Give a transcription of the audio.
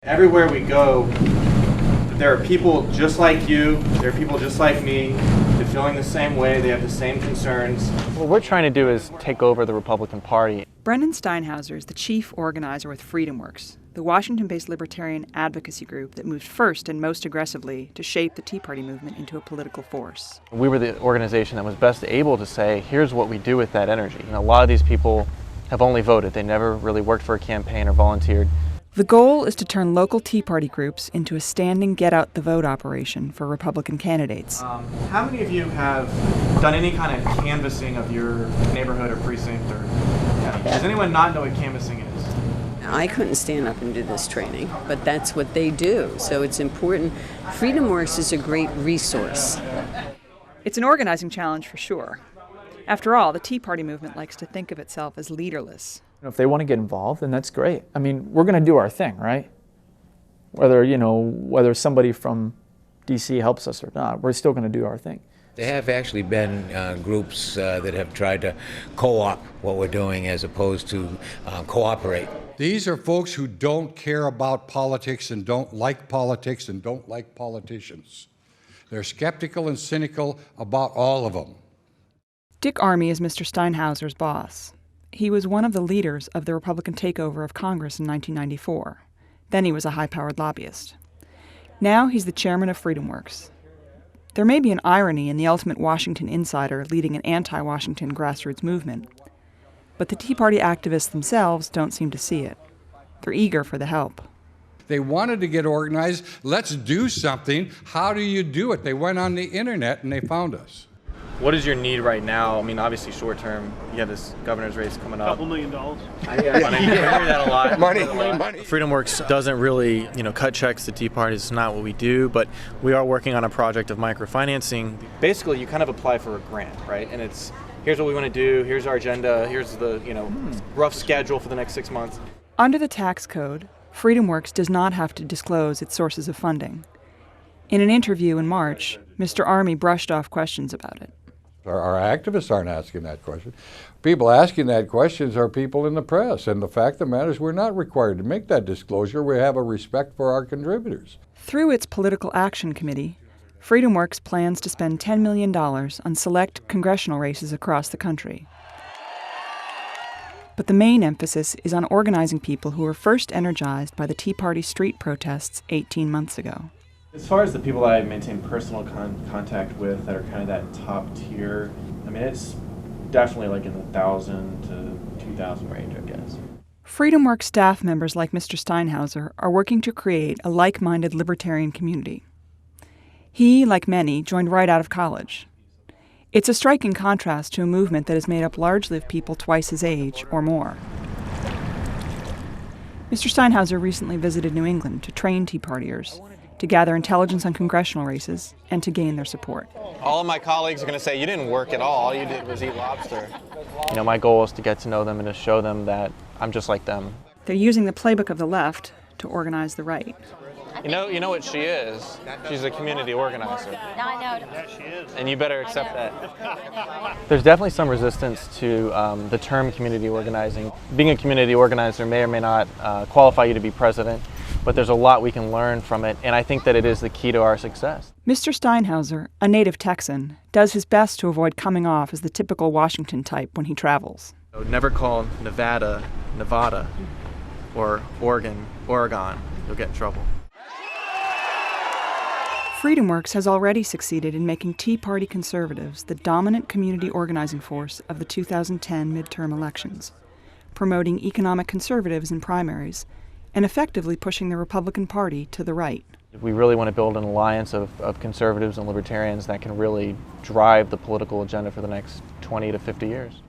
Everywhere we go, there are people just like you, there are people just like me. They're feeling the same way, they have the same concerns. What we're trying to do is take over the Republican Party. Brendan Steinhauser is the chief organizer with FreedomWorks, the Washington-based libertarian advocacy group that moved first and most aggressively to shape the Tea Party movement into a political force. We were the organization that was best able to say, here's what we do with that energy. A lot of these people have only voted. They never really worked for a campaign or volunteered. The goal is to turn local Tea Party groups into a standing get-out-the-vote operation for Republican candidates. How many of you have done any kind of canvassing of your neighborhood or precinct? Does anyone not know what canvassing is? I couldn't stand up and do this training, but that's what they do, so it's important. FreedomWorks is a great resource. It's an organizing challenge for sure. After all, the Tea Party movement likes to think of itself as leaderless. If they want to get involved, then that's great. I mean, we're going to do our thing, right? Whether somebody from DC helps us or not, we're still going to do our thing. There have actually been groups that have tried to co-opt what we're doing as opposed to cooperate. These are folks who don't care about politics and don't like politics and don't like politicians. They're skeptical and cynical about all of them. Dick Armey is Mr. Steinhauser's boss. He was one of the leaders of the Republican takeover of Congress in 1994. Then he was a high-powered lobbyist. Now he's the chairman of FreedomWorks. There may be an irony in the ultimate Washington insider leading an anti-Washington grassroots movement, but the Tea Party activists themselves don't seem to see it. They're eager for the help. They wanted to get organized. Let's do something. How do you do it? They went on the internet and they found us. What is your need right now? I mean, obviously short term, you have this governor's race coming up. $2 million. I hear that a lot. Money. FreedomWorks doesn't really, cut checks to Tea Party. It's not what we do, but we are working on a project of microfinancing. Basically, you kind of apply for a grant, right? And it's, here's what we want to do, here's our agenda, here's the, rough schedule for the next 6 months. Under the tax code, FreedomWorks does not have to disclose its sources of funding. In an interview in March, Mr. Armey brushed off questions about it. Our activists aren't asking that question. People asking that questions are people in the press, and the fact of the matter is we're not required to make that disclosure. We have a respect for our contributors. Through its Political Action Committee, FreedomWorks plans to spend $10 million on select congressional races across the country. But the main emphasis is on organizing people who were first energized by the Tea Party street protests 18 months ago. As far as the people that I maintain personal contact with that are kind of that top tier, I mean, it's definitely like in the 1,000 to 2,000 range, I guess. FreedomWorks staff members like Mr. Steinhauser are working to create a like-minded libertarian community. He, like many, joined right out of college. It's a striking contrast to a movement that is made up largely of people twice his age or more. Mr. Steinhauser recently visited New England to train Tea Partiers, to gather intelligence on congressional races, and to gain their support. All of my colleagues are going to say, you didn't work at all you did was eat lobster. My goal is to get to know them and to show them that I'm just like them. They're using the playbook of the left to organize the right. You know what she is? She's a community organizer. I know. Yeah, she is. And you better accept that. There's definitely some resistance to the term community organizing. Being a community organizer may or may not qualify you to be president, but there's a lot we can learn from it, and I think that it is the key to our success. Mr. Steinhauser, a native Texan, does his best to avoid coming off as the typical Washington type when he travels. Never call Nevada, Nevada, or Oregon, Oregon. You'll get in trouble. FreedomWorks has already succeeded in making Tea Party conservatives the dominant community organizing force of the 2010 midterm elections, promoting economic conservatives in primaries, and effectively pushing the Republican Party to the right. We really want to build an alliance of conservatives and libertarians that can really drive the political agenda for the next 20 to 50 years.